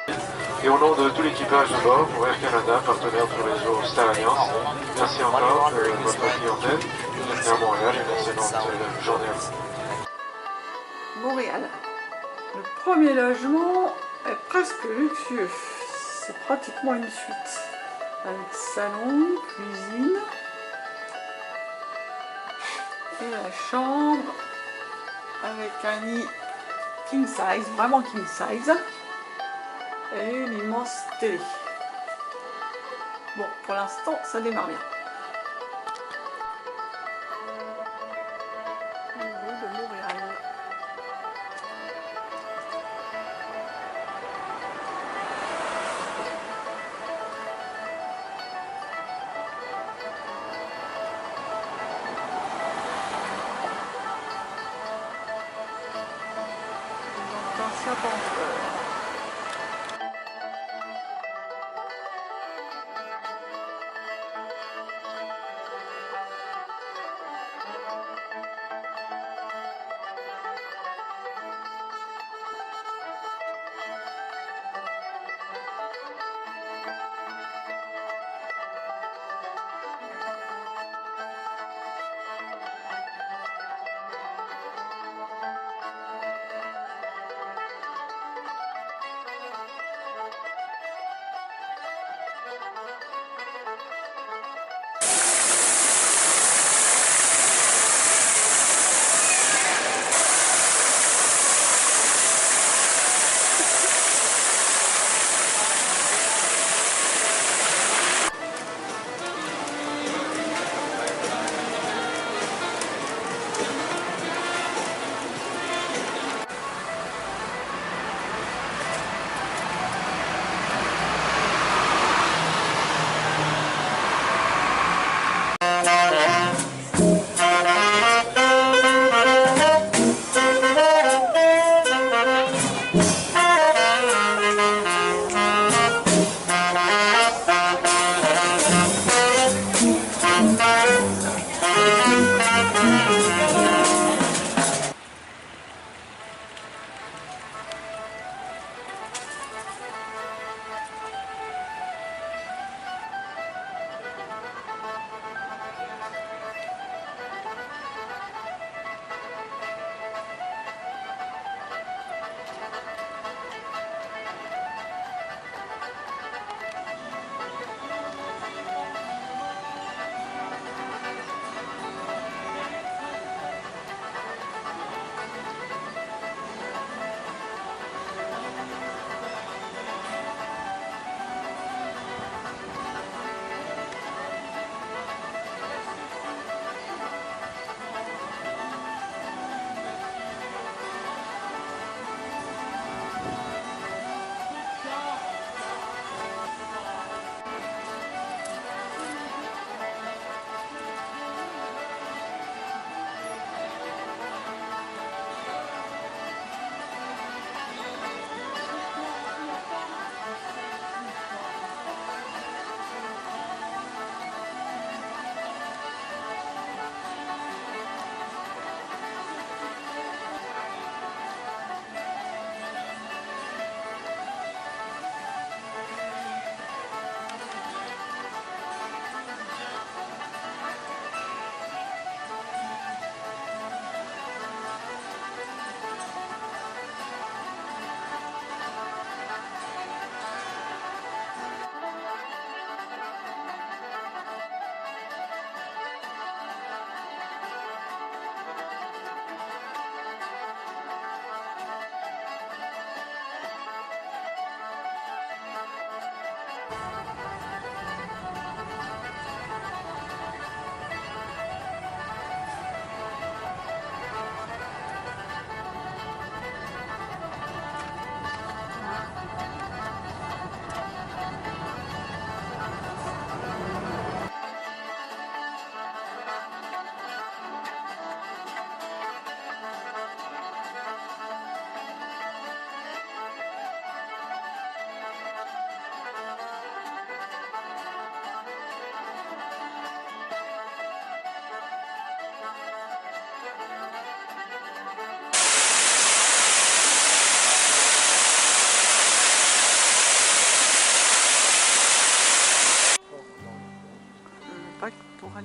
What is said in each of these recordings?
Et au nom de tout l'équipage de bord pour Air Canada, partenaire du réseau Star Alliance, merci encore de votre clientèle. Bienvenue à Montréal et une excellente journée à vous. Montréal. Le premier logement est presque luxueux. C'est pratiquement une suite. Avec salon, cuisine. Et la chambre avec un lit king size, vraiment king size. Et une immense télé. Bon, pour l'instant, ça démarre bien. Le rue de Montréal. Ancien penseur.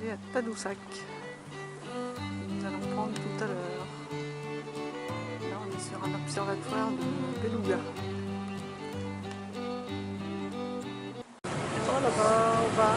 aller à Tadoussac. Nous allons prendre tout à l'heure. Là, on est sur un observatoire de Beluga. Voilà, là-bas, au bar.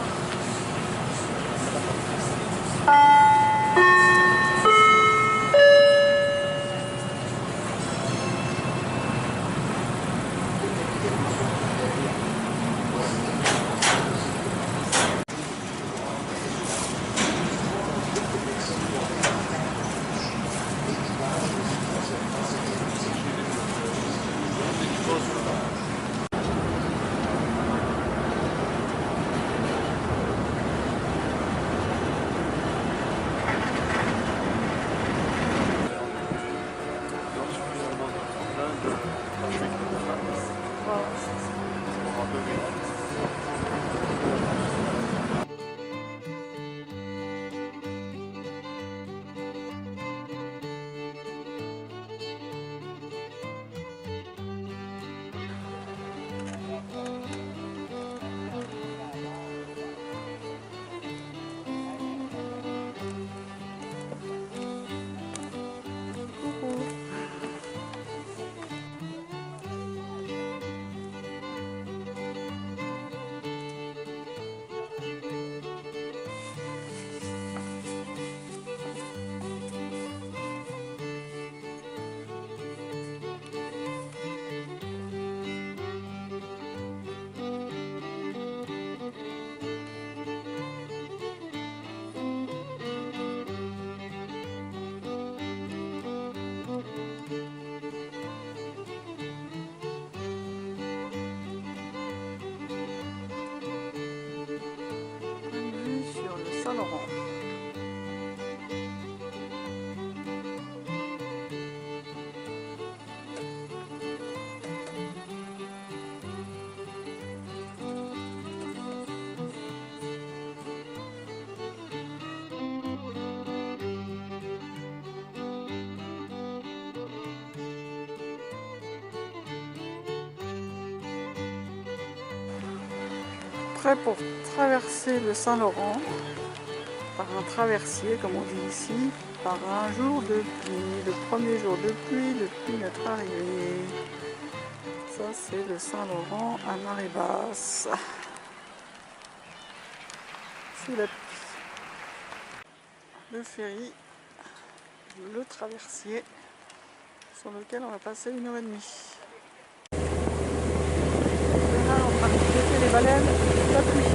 Saint-Laurent. Prêt pour traverser le Saint-Laurent par un traversier, comme on dit ici, par un jour de pluie. Le premier jour de pluie depuis notre arrivée. Ça, c'est le Saint-Laurent à marée basse. Sous la pluie. Le ferry, le traversier, sur lequel on va passer 1h30. Là, on va jeter les baleines sous la pluie.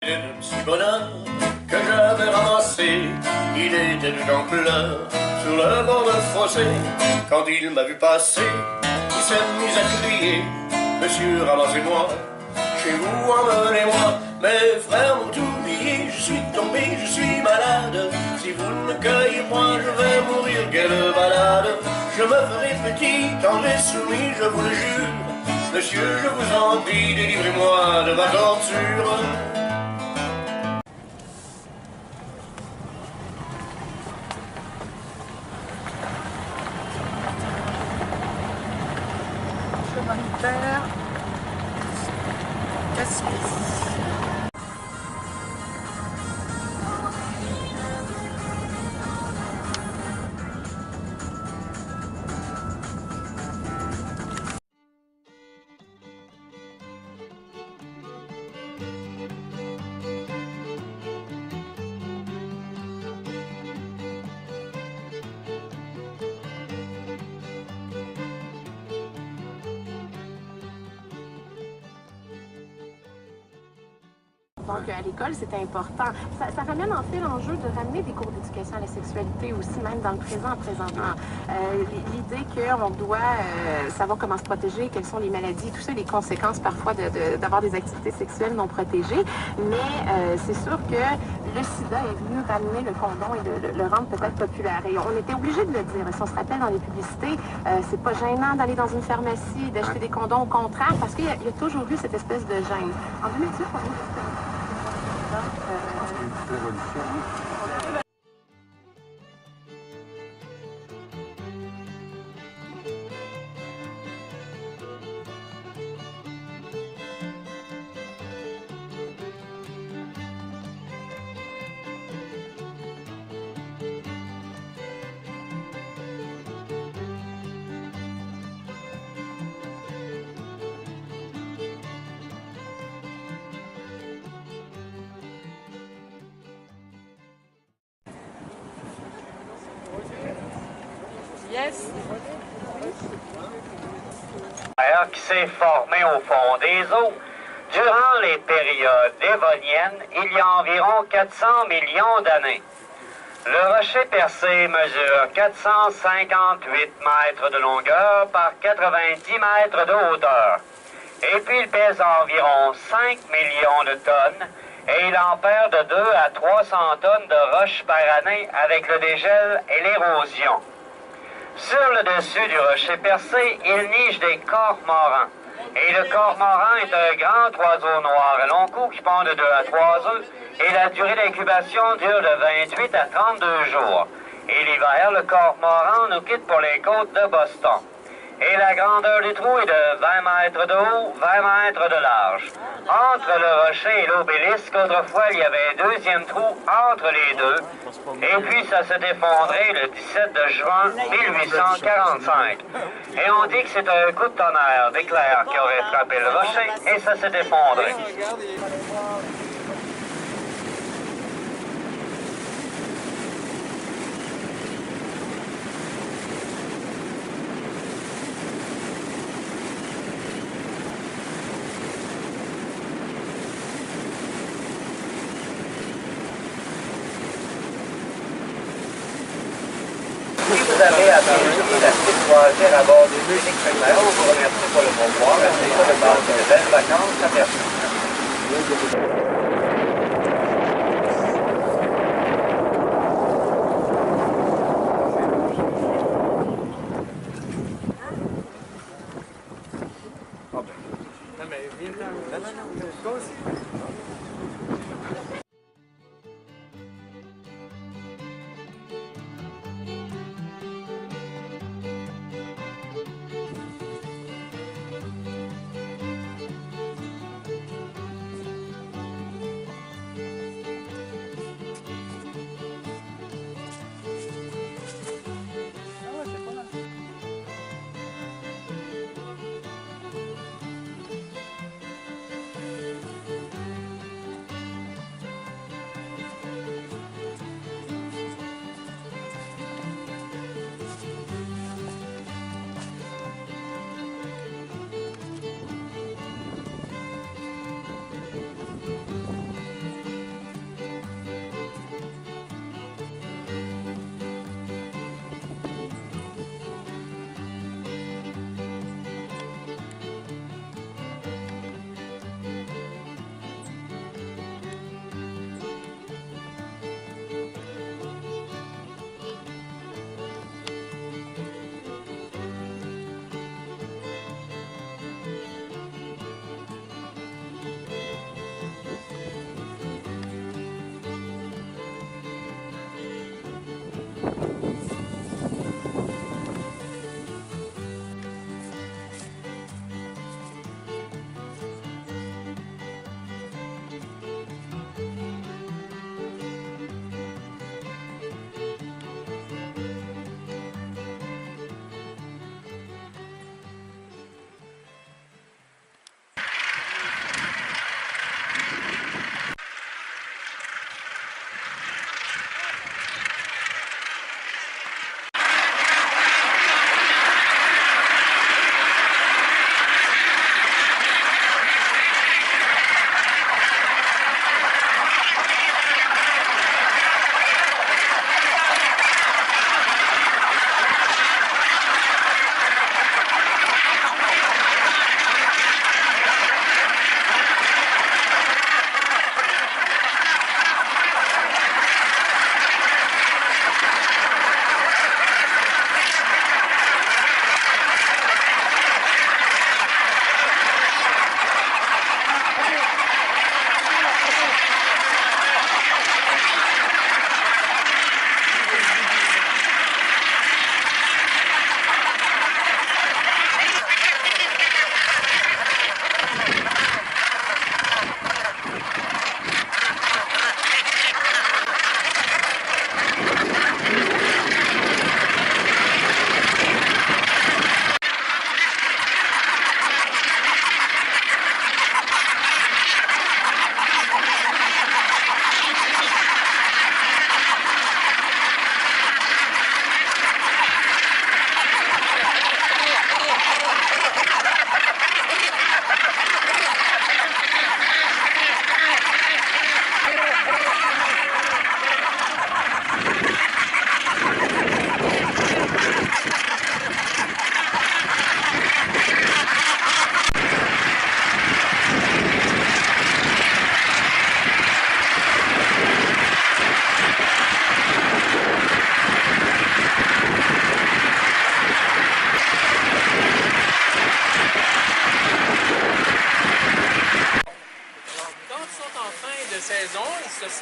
Le petit bonheur que j'avais ramassé, il était en pleurs sur le bord d'un fossé. Quand il m'a vu passer, il s'est mis à crier: Monsieur, ramassez-moi, chez vous, emmenez-moi. Mes frères m'ont oublié, je suis tombé, je suis malade. Si vous ne me cueillez point, je vais mourir, quelle balade. Je me ferai petit, tendre et soumis, je vous le jure. Monsieur, je vous en prie, délivrez-moi de ma torture. Humanitaire, Caspie. Donc, à l'école, c'est important. Ça ramène en fait l'enjeu de ramener des cours d'éducation à la sexualité aussi, même dans le présent, présentement. L'idée qu'on doit savoir comment se protéger, quelles sont les maladies, tout ça, les conséquences parfois d'avoir des activités sexuelles non protégées. Mais c'est sûr que le sida est venu ramener le condom et de le rendre peut-être populaire. Et on était obligé de le dire. Si on se rappelle dans les publicités, c'est pas gênant d'aller dans une pharmacie, d'acheter des condoms, au contraire, parce qu'il y a toujours eu cette espèce de gêne. En 2018, on a Yes. Qui s'est formé au fond des eaux. Durant les périodes dévoniennes, il y a environ 400 millions d'années. Le rocher percé mesure 458 mètres de longueur par 90 mètres de hauteur. Et puis il pèse environ 5 millions de tonnes et il en perd de 2 à 300 tonnes de roches par année avec le dégel et l'érosion. Sur le dessus du rocher percé, il niche des cormorans. Et le cormoran est un grand oiseau noir à long cou qui pond de 2 à 3 œufs et la durée d'incubation dure de 28 à 32 jours. Et l'hiver, le cormoran nous quitte pour les côtes de Boston. Et la grandeur du trou est de 20 mètres de haut, 20 mètres de large. Entre le rocher et l'obélisque, autrefois, il y avait un deuxième trou entre les deux. Et puis, ça s'est effondré le 17 de juin 1845. Et on dit que c'est un coup de tonnerre d'éclair qui aurait frappé le rocher et ça s'est effondré. Si vous avez apprécié la petite croisière à bord du Munich Primaire, on vous remercie pour le pourboire. Essayez de passer de belles vacances à personne.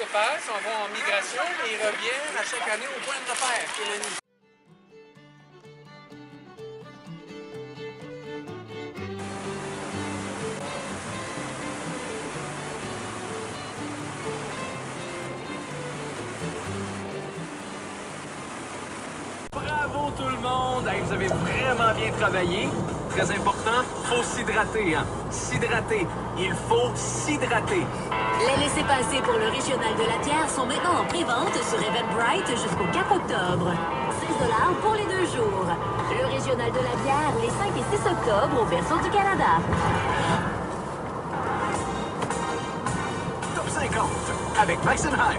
séparent, s'en vont en migration et ils reviennent à chaque année au point de repère, qui est le nid. Bravo tout le monde! Hey, vous avez vraiment bien travaillé. Très important, faut s'hydrater. Hein? S'hydrater. Il faut s'hydrater. Les laissez-passer pour le régional de la Bière sont maintenant en pré-vente sur Eventbrite jusqu'au 4 octobre. 16$ pour les 2 jours. Le régional de la Bière les 5 et 6 octobre au berceau du Canada. Top 50 avec Maxenheim.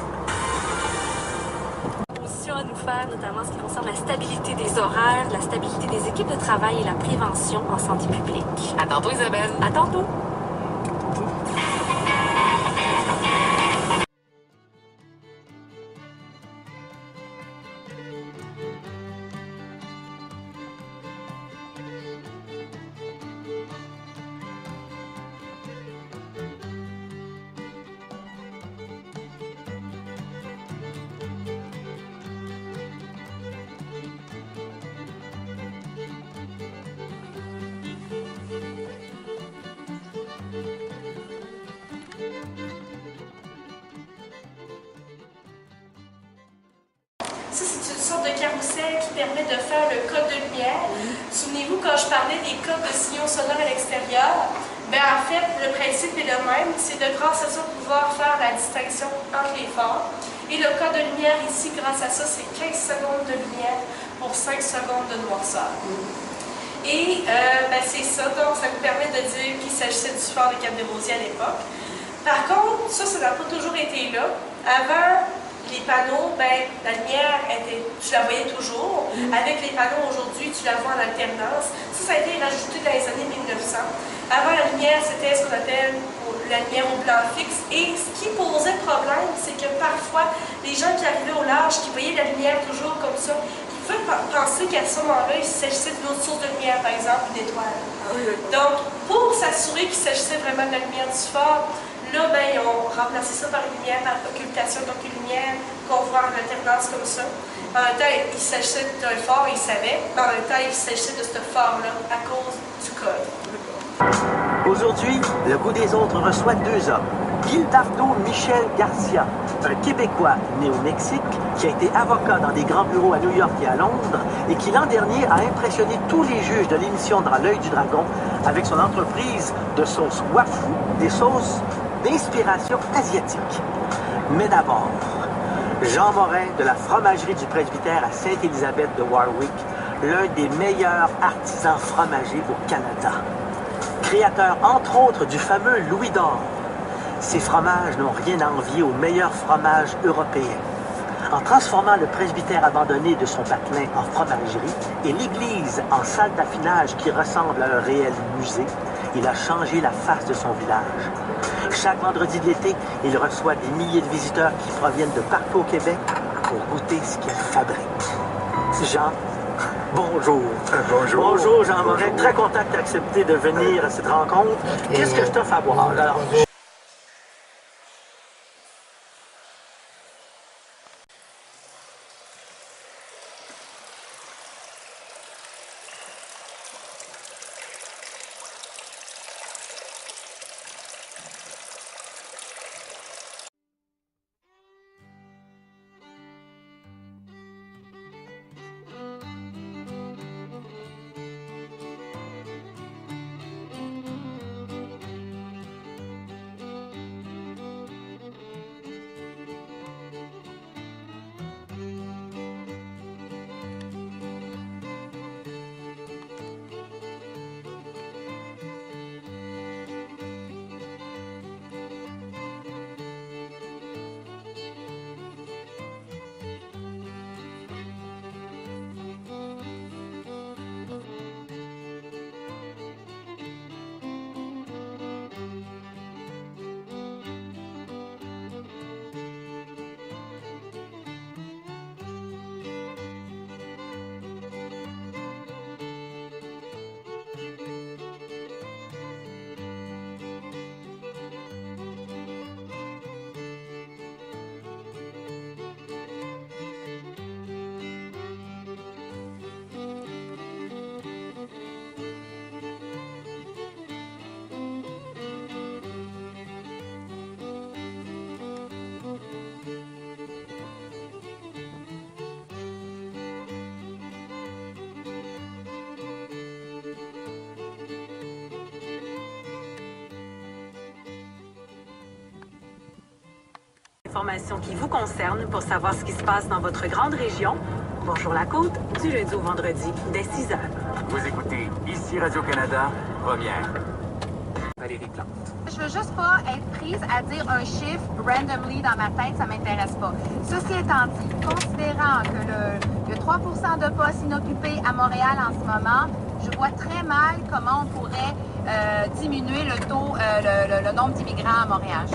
À nous faire, notamment en ce qui concerne la stabilité des horaires, la stabilité des équipes de travail et la prévention en santé publique. À tantôt, Isabelle. À tantôt. Ça, c'est une sorte de carrousel qui permet de faire le code de lumière. Souvenez-vous, quand je parlais des codes de signaux sonores à l'extérieur, ben en fait, le principe est le même. C'est de, grâce à ça, pouvoir faire la distinction entre les phares. Et le code de lumière ici, grâce à ça, c'est 15 secondes de lumière pour 5 secondes de noirceur. Et ben, c'est ça, donc ça vous permet de dire qu'il s'agissait du phare de Cap-des-Rosiers à l'époque. Par contre, ça n'a pas toujours été là. Avant, les panneaux, ben, la lumière, tu la voyais toujours. Avec les panneaux aujourd'hui, tu la vois en alternance. Ça a été rajouté dans les années 1900. Avant, la lumière, c'était ce qu'on appelle la lumière au blanc fixe. Et ce qui posait problème, c'est que parfois, les gens qui arrivaient au large, qui voyaient la lumière toujours comme ça, ils pouvaient penser qu'à ce moment-là, il s'agissait d'une autre source de lumière, par exemple une étoile. Donc, pour s'assurer qu'il s'agissait vraiment de la lumière du phare, là, ben, ils ont remplacé ça par une lumière, par occultation, donc une lumière qu'on voit en alternance comme ça. En même temps, il s'agissait d'un phare, ils savaient, mais en même temps, il s'agissait de ce phare-là à cause du code. Aujourd'hui, le goût des autres reçoit 2 hommes. Gildardo Michel Garcia, un Québécois né au Mexique qui a été avocat dans des grands bureaux à New York et à Londres et qui l'an dernier a impressionné tous les juges de l'émission Dans l'œil du dragon avec son entreprise de sauces Wafu, des sauces d'inspiration asiatique. Mais d'abord, Jean Morin de la fromagerie du presbytère à Sainte-Élisabeth de Warwick, l'un des meilleurs artisans fromagers au Canada. Créateur entre autres du fameux Louis d'Or. Ces fromages n'ont rien à envier aux meilleurs fromages européens. En transformant le presbytère abandonné de son patelin en fromagerie et l'église en salle d'affinage qui ressemble à un réel musée, il a changé la face de son village. Chaque vendredi de l'été, il reçoit des milliers de visiteurs qui proviennent de partout au Québec pour goûter ce qu'il fabrique. Jean, bonjour. Bonjour. Bonjour Jean Morin, très content que tu aies accepté de venir à cette rencontre. Qu'est-ce que je t'offre à boire? Alors, informations qui vous concernent pour savoir ce qui se passe dans votre grande région. Bonjour la côte, du lundi au vendredi, dès 6 h. Vous écoutez ici Radio-Canada, première. Valérie Plante. Je veux juste pas être prise à dire un chiffre randomly dans ma tête, ça m'intéresse pas. Ceci étant dit, considérant que le 3 % de postes inoccupés à Montréal en ce moment, je vois très mal comment on pourrait diminuer le taux, le nombre d'immigrants à Montréal.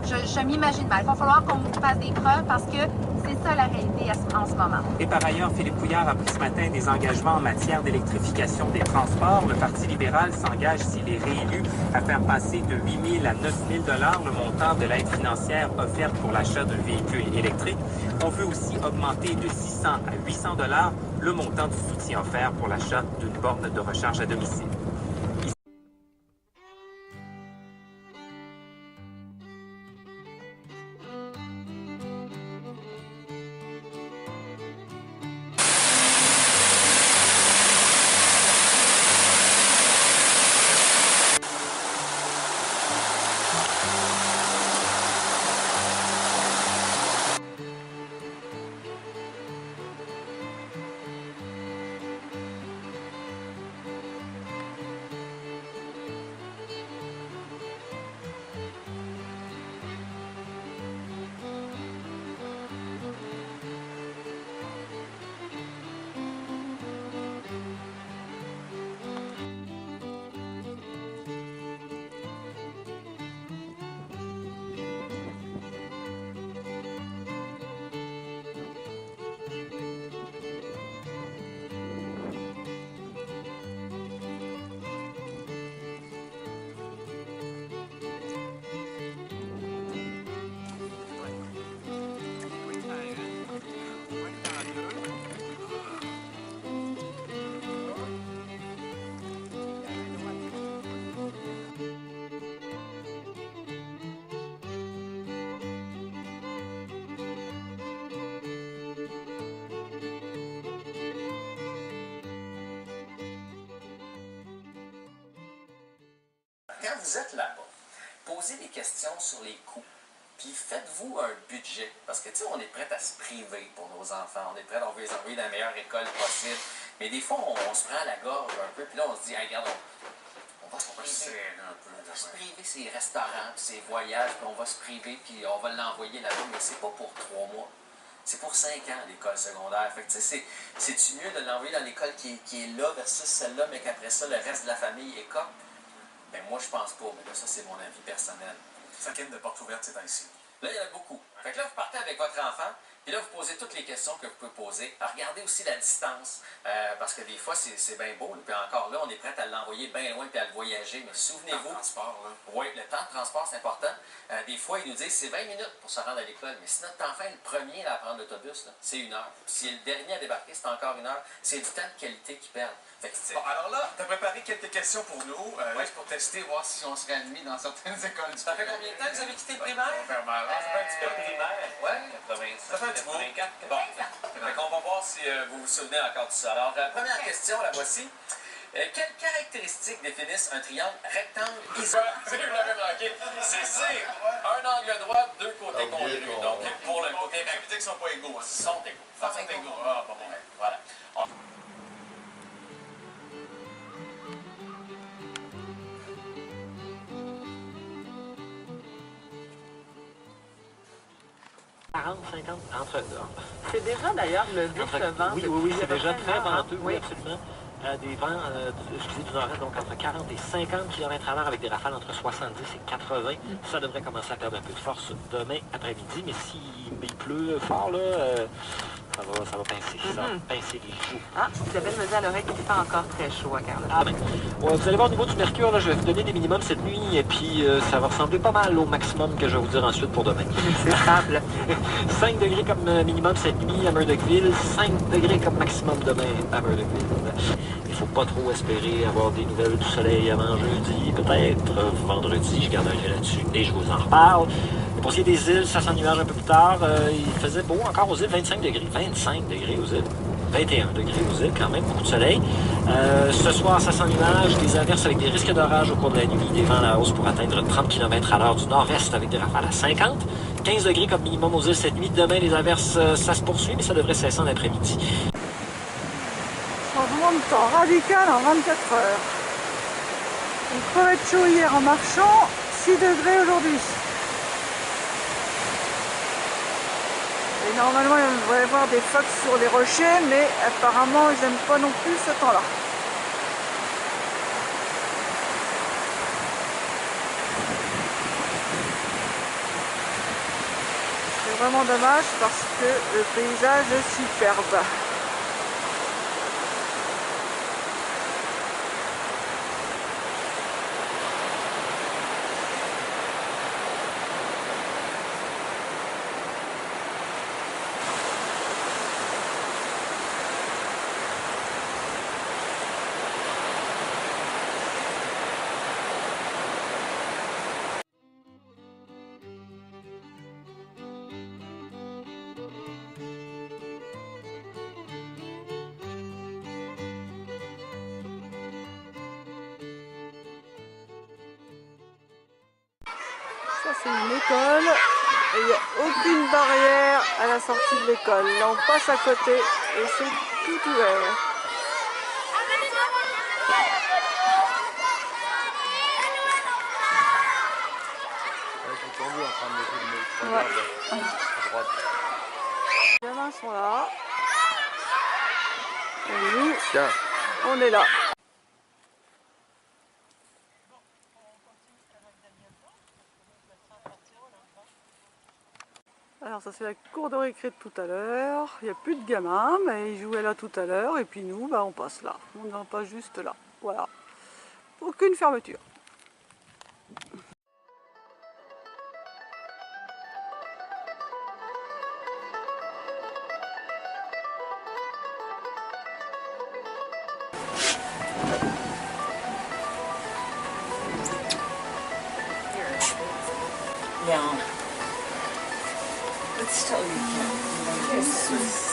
Je m'imagine mal. Il va falloir qu'on fasse des preuves parce que c'est ça la réalité en ce moment. Et par ailleurs, Philippe Couillard a pris ce matin des engagements en matière d'électrification des transports. Le Parti libéral s'engage, s'il est réélu, à faire passer de 8 000 à 9 000 $ le montant de l'aide financière offerte pour l'achat d'un véhicule électrique. On veut aussi augmenter de 600 à 800 $ le montant du soutien offert pour l'achat d'une borne de recharge à domicile. Quand vous êtes là-bas, posez des questions sur les coûts. Puis faites-vous un budget. Parce que, tu sais, on est prêt à se priver pour nos enfants. On est prêt à les envoyer dans la meilleure école possible. Mais des fois, on se prend à la gorge un peu. Puis là, on se dit, hey, regarde, on va se priver un peu. On va se priver ses restaurants, puis ses voyages. Puis on va se priver, puis on va l'envoyer là-bas. Mais c'est pas pour 3 mois. C'est pour 5 ans, l'école secondaire. Fait que, tu sais, c'est-tu mieux de l'envoyer dans l'école qui est là versus celle-là, mais qu'après ça, le reste de la famille écope? Ben moi, je pense pas, mais là, ça, c'est mon avis personnel. 5e de porte ouverte, c'est ici. Là, il y en a beaucoup. Fait que là, vous partez avec votre enfant, puis là, vous posez toutes les questions que vous pouvez poser. Alors, regardez aussi la distance, parce que des fois, c'est bien beau. Puis encore là, on est prêt à l'envoyer bien loin puis à le voyager. Mais souvenez-vous... Le transport, là. Oui, le temps de transport, c'est important. Des fois, ils nous disent c'est 20 minutes pour se rendre à l'école. Mais si notre enfant est le premier à prendre l'autobus, c'est 1 heure. Puis s'il est le dernier à débarquer, c'est encore 1 heure. C'est du temps de qualité qu'ils perdent. Bon, alors là, tu as préparé quelques questions pour nous, juste pour tester, voir si on serait admis dans certaines écoles du Ça fait combien de temps que vous avez quitté le primaire? Ça fait un petit peu de primaire. Oui, ça fait un petit bout. Bon, donc on va voir si vous vous souvenez encore de ça. Alors, première question, la voici. Quelles caractéristiques définissent un triangle rectangle isolé? Vous l'avez manqué. C'est un angle droit, 2 côtés congrus. Donc, pour le côté... Les critiques ne sont pas égaux. Ils sont égaux. Ils sont égaux. Ah, bon. Voilà. C'est déjà d'ailleurs le vent. Oui, c'est déjà très venteux, oui, absolument. Des vents, du nord-est, donc entre 40 et 50 km/h avec des rafales entre 70 et 80. Ça devrait commencer à perdre un peu de force demain après-midi, mais s'il pleut fort, là, ça va pincer. Ça va pincer les joues. Ah, Isabelle me dit à l'oreille qu'il fait encore très chaud à Carleton. Ah ben, vous allez voir au niveau du mercure, là, je vais vous donner des minimums cette nuit, et puis ça va ressembler pas mal au maximum que je vais vous dire ensuite pour demain. C'est stable. 5 degrés comme minimum cette nuit à Murdochville, 5 degrés comme maximum demain à Murdochville. Il ne faut pas trop espérer avoir des nouvelles du soleil avant jeudi, peut-être vendredi, je garde un œil là-dessus et je vous en reparle. Pour ce qui est des îles, ça s'ennuage un peu plus tard. Il faisait beau encore aux îles, 25 degrés. 25 degrés aux îles. 21 degrés aux îles, quand même, beaucoup de soleil. Ce soir, ça s'ennuage, des averses avec des risques d'orage au cours de la nuit, des vents à la hausse pour atteindre 30 km/h du nord-est avec des rafales à 50 15 degrés comme minimum aux îles cette nuit. Demain, les averses, ça se poursuit, mais ça devrait cesser en après-midi. Changement de temps radical en 24 heures. Une crevette chaud hier en marchant, 6 degrés aujourd'hui. Et normalement, il devrait y avoir des phoques sur les rochers, mais apparemment, ils n'aiment pas non plus ce temps-là. C'est vraiment dommage parce que le paysage est superbe. Ça c'est une école et il n'y a aucune barrière à la sortie de l'école. Là on passe à côté et c'est tout ouvert. Ouais. Les gamins sont là. Et nous, on est là. Alors ça c'est la cour de récré de tout à l'heure. Il n'y a plus de gamins, mais ils jouaient là tout à l'heure. Et puis nous, bah, on passe là. On n'en passe juste là. Voilà. Aucune fermeture. Yeah. Let's tell you. This was.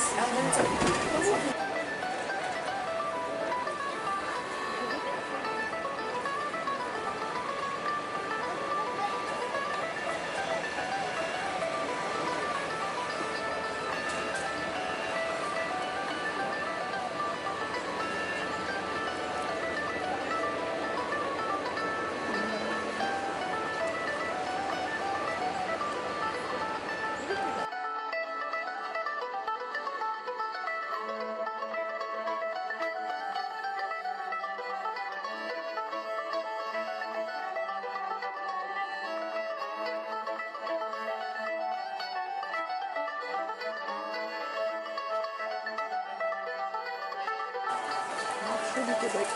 Du Québec.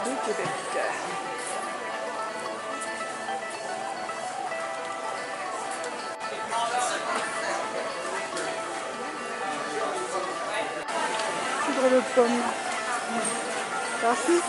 Du Québec. Cidre de pomme. Merci.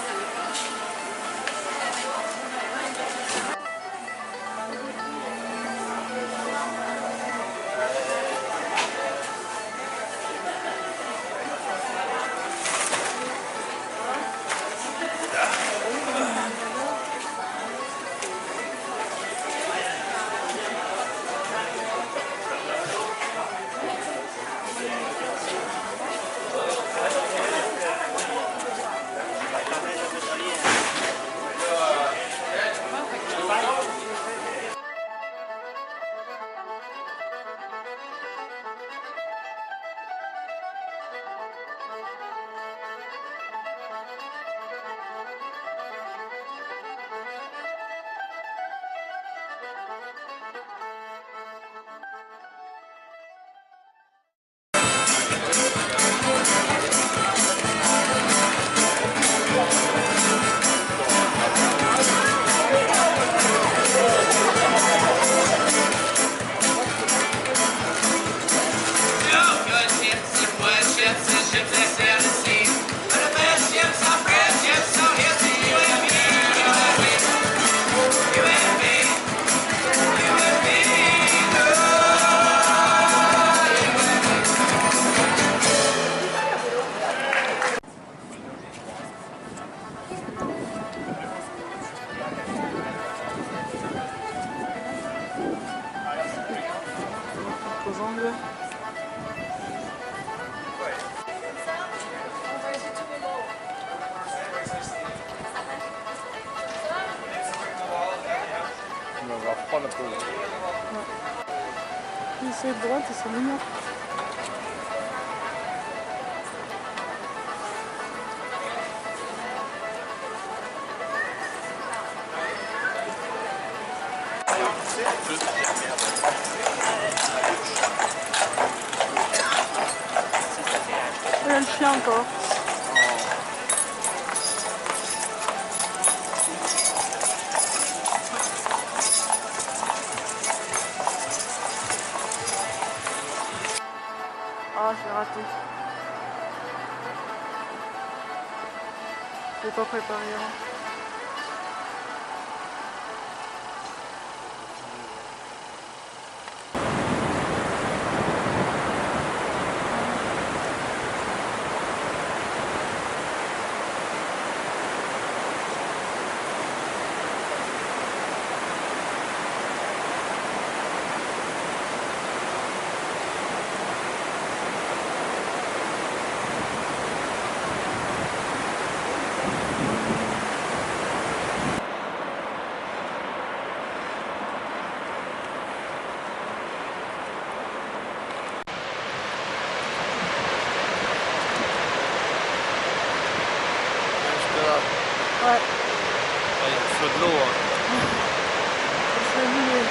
le coup. Puis c'est de droite, ils sont mignons. Il y a le chien encore. Ah, j'ai raté. Je l'ai pas préparé avant. Ouais. Il y a le feu de l'eau. C'est mignon.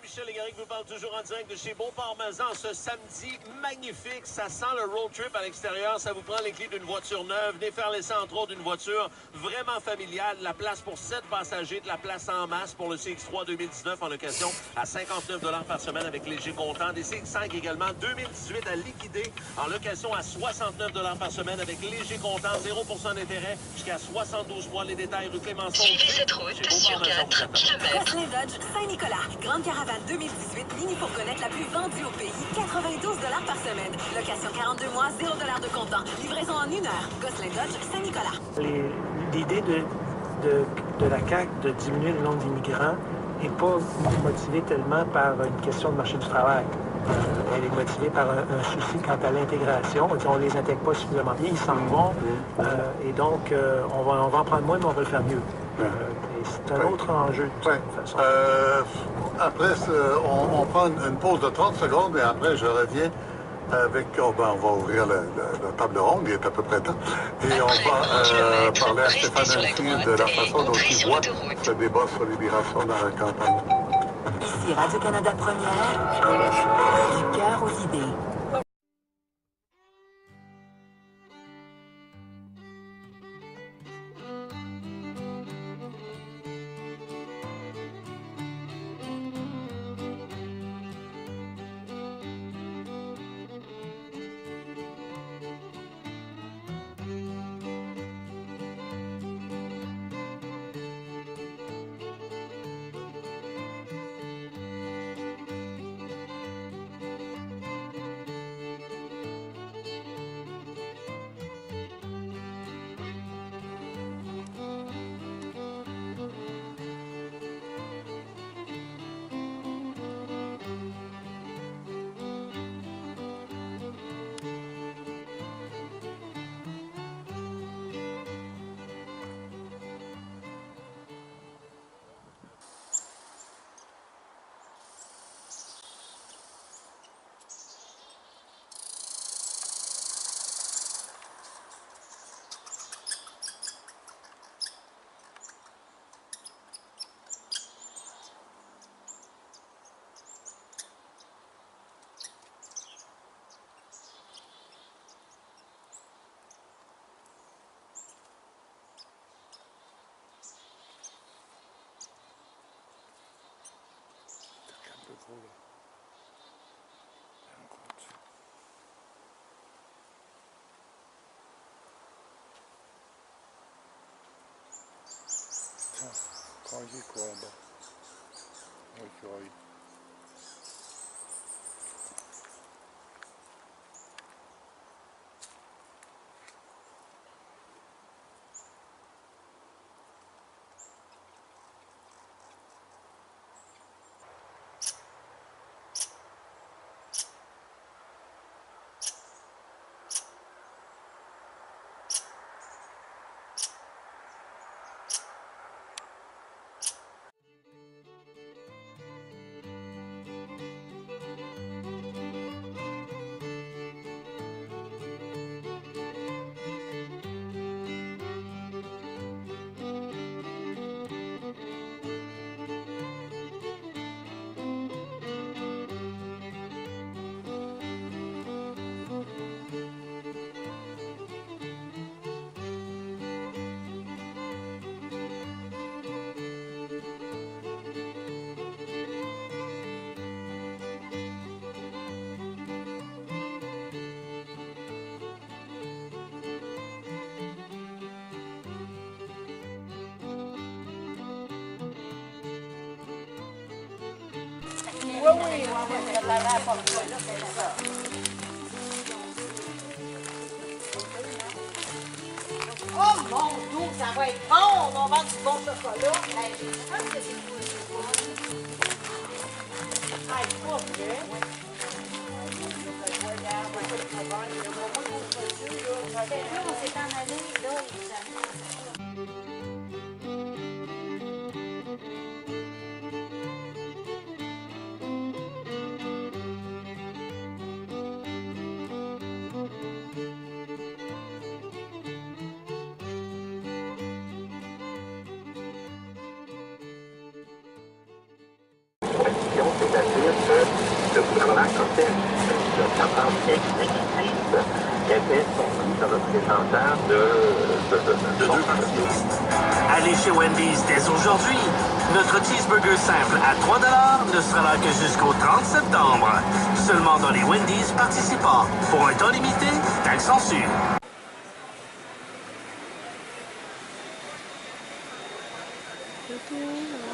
Michel Légaré vous parle toujours en direct de chez Bon Parmesan ce samedi magnifique. Ça sent le road trip à l'extérieur. Ça vous prend les clés d'une voiture neuve. Venez faire l'essai entre autres d'une voiture vraiment familiale. La place pour 7 passagers, de la place en masse pour le CX3 2019 en location à 59 $ par semaine avec léger comptant. Des CX5 également 2018 à liquider en location à 69 $ par semaine avec léger comptant, 0% d'intérêt jusqu'à 72 mois. Les détails rue Clémenceau. Suivez cette route sur 4 km. Gosselin Dodge Saint-Nicolas. Grande caravane 2018, mini fourgonnette la plus vendue au pays. 92 $ par semaine. Location 42 mois, 0 $ de comptant. Livraison en 1 heure. Gosselin Dodge Saint-Nicolas. L'idée de la CAQ de diminuer le nombre d'immigrants n'est pas motivée tellement par une question de marché du travail. Elle est motivée par un souci quant à l'intégration. On ne les intègre pas suffisamment bien, ils s'en vont. Et donc, on va en prendre moins, mais on va le faire mieux. C'est un autre enjeu, de toute façon. Après, on prend une pause de 30 secondes et après, je reviens avec... on va ouvrir la table ronde, il est à peu près temps. Et on va parler à Stéphane Ancy de la façon dont il voit ce débat sur l'immigration dans la campagne. Ici Radio-Canada Première, du cœur aux idées. Vas-y, quoi, en bas. L'écureuil. Oui, on va la porte là, c'est ça. Oh mon Dieu, ça va être bon! On va vendre du bon chocolat. Pas vrai. On s'est en allé, là, c'est-à-dire que le gouvernement comptait une tendance exécutive qui était son représentant de son parti. Allez chez Wendy's dès aujourd'hui. Notre cheeseburger simple à 3$ ne sera là que jusqu'au 30 septembre. Seulement dans les Wendy's participants. Pour un temps limité, taxe censure. Retour